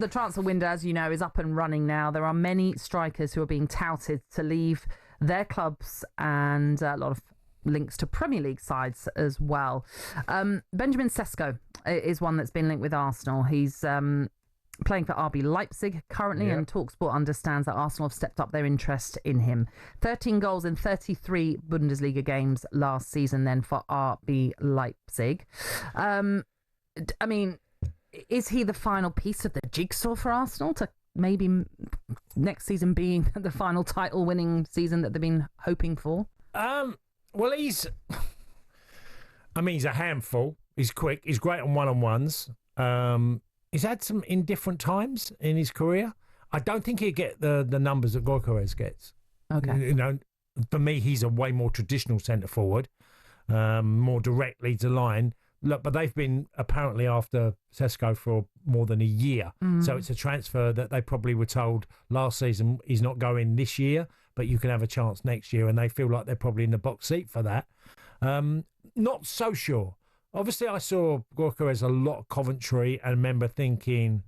the transfer window, as you know, is up and running now. There are many strikers who are being touted to leave their clubs, and a lot of links to Premier League sides as well. Benjamin Sesko is one that's been linked with Arsenal. He's playing for RB Leipzig currently, and talkSPORT understands that Arsenal have stepped up their interest in him. 13 goals in 33 Bundesliga games last season then for RB Leipzig. I mean, is he the final piece of the jigsaw for Arsenal to maybe next season being the final title-winning season that they've been hoping for? Well, he's a handful. He's quick. He's great on one-on-ones. He's had some indifferent times in his career. I don't think he'll get the numbers that Gyokeres gets. Okay. You know, for me, he's a way more traditional centre forward, more directly to line. Look, but they've been apparently after Sesko for more than a year. So it's a transfer that they probably were told last season he's not going this year, but you can have a chance next year. And they feel like they're probably in the box seat for that. Not so sure. Obviously, I saw Gyokeres a lot at Coventry and remember thinking,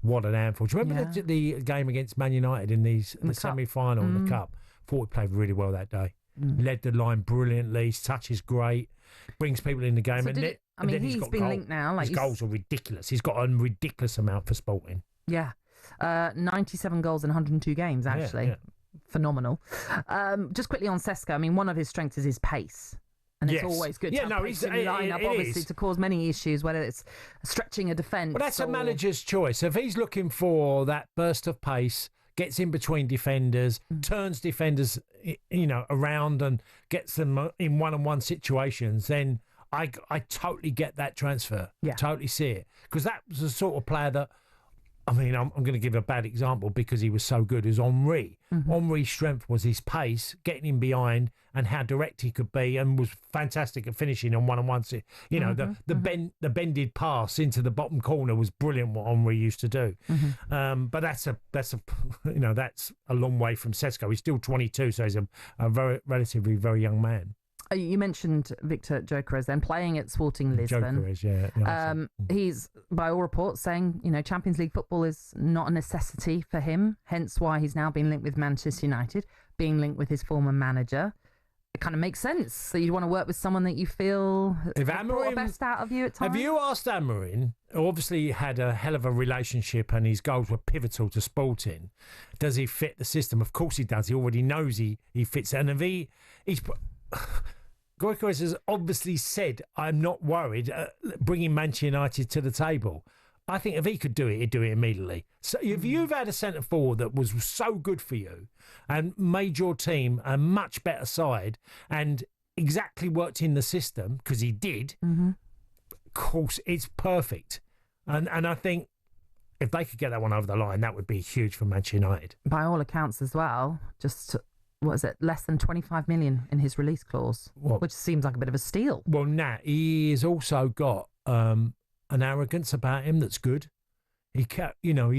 what an handful. Do you remember the game against Man United in the semi-final in the Cup? Thought he played really well that day. Led the line brilliantly. His touch is great. Brings people in the game. So he's been linked now. His goals are ridiculous. He's got a ridiculous amount for Sporting. Yeah. 97 goals in 102 games, actually. Yeah. Phenomenal. Just quickly on Sesko, I mean, one of his strengths is his pace. And it's always good to have pace in the line-up, obviously, to cause many issues, whether it's stretching a defence. Well, that's a manager's choice. If he's looking for that burst of pace, gets in between defenders, turns defenders, around and gets them in one-on-one situations, then I totally get that transfer. Yeah. Totally see it. Because that was the sort of player that, I'm going to give a bad example because he was so good, is Henry. Henry's strength was his pace, getting him behind and how direct he could be, and was fantastic at finishing on one-on-one. The bended pass into the bottom corner was brilliant, what Henry used to do. But that's a long way from Sesko. He's still 22, so he's a relatively very young man. You mentioned Victor Gyokeres then playing at Sporting Lisbon. Gyokeres, he's, by all reports, saying, Champions League football is not a necessity for him, hence why he's now been linked with Manchester United, being linked with his former manager. It kind of makes sense that you'd want to work with someone that you feel brought the best out of you at times. Have you asked Amorim, who obviously had a hell of a relationship and his goals were pivotal to Sporting, does he fit the system? Of course he does. He already knows he fits it. And if Gyokeres has obviously said, I'm not worried, bringing Manchester United to the table. I think if he could do it, he'd do it immediately. So if you've had a centre forward that was so good for you and made your team a much better side and exactly worked in the system, because he did, of course, it's perfect. And I think if they could get that one over the line, that would be huge for Manchester United. By all accounts as well, just... what is it, less than 25 million in his release clause, which seems like a bit of a steal. Well, Nat, he has also got an arrogance about him that's good. He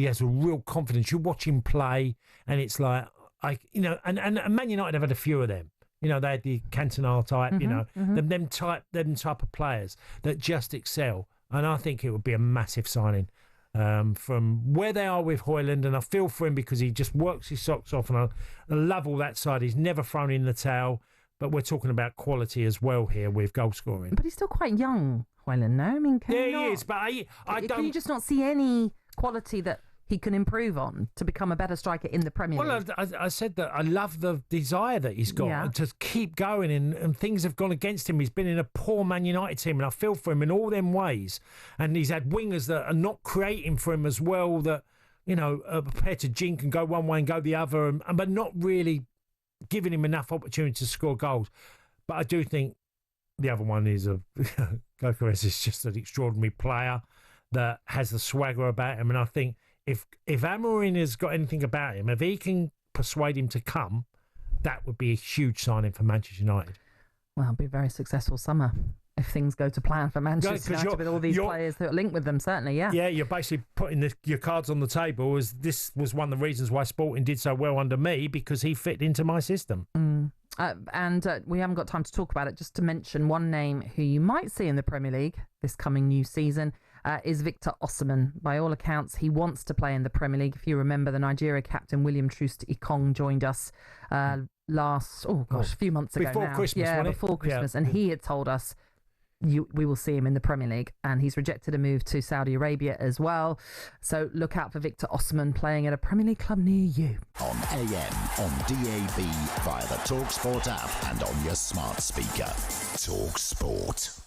has a real confidence. You watch him play, and it's like, and Man United have had a few of them. They had the Cantona type, them type of players that just excel. And I think it would be a massive signing. From where they are with Højlund, and I feel for him because he just works his socks off, and I love all that side. He's never thrown in the towel, but we're talking about quality as well here with goal scoring. But he's still quite young, Højlund, no? I mean, he is, but I don't... Can you just not see any quality that he can improve on to become a better striker in the Premier League? Well, I said that I love the desire that he's got to keep going, and things have gone against him. He's been in a poor Man United team, and I feel for him in all them ways. And he's had wingers that are not creating for him as well, that, are prepared to jink and go one way and go the other, but not really giving him enough opportunity to score goals. But I do think the other one is Gyokeres is just an extraordinary player that has the swagger about him, and I think if Amorim has got anything about him, if he can persuade him to come, that would be a huge signing for Manchester United. Well, it'll be a very successful summer if things go to plan for Manchester United with all these players that are linked with them, certainly, yeah. Yeah, you're basically putting your cards on the table, as this was one of the reasons why Sporting did so well under me, because he fit into my system. And we haven't got time to talk about it, just to mention one name who you might see in the Premier League this coming new season, is Victor Osimhen. By all accounts, he wants to play in the Premier League. If you remember, the Nigeria captain William Troost-Ekong joined us a few months ago before now. Christmas, yeah, wasn't it? before Christmas, Yeah. and he had told us we will see him in the Premier League, and he's rejected a move to Saudi Arabia as well. So look out for Victor Osimhen playing at a Premier League club near you. On AM, on DAB, via the talkSPORT app and on your smart speaker. talkSPORT.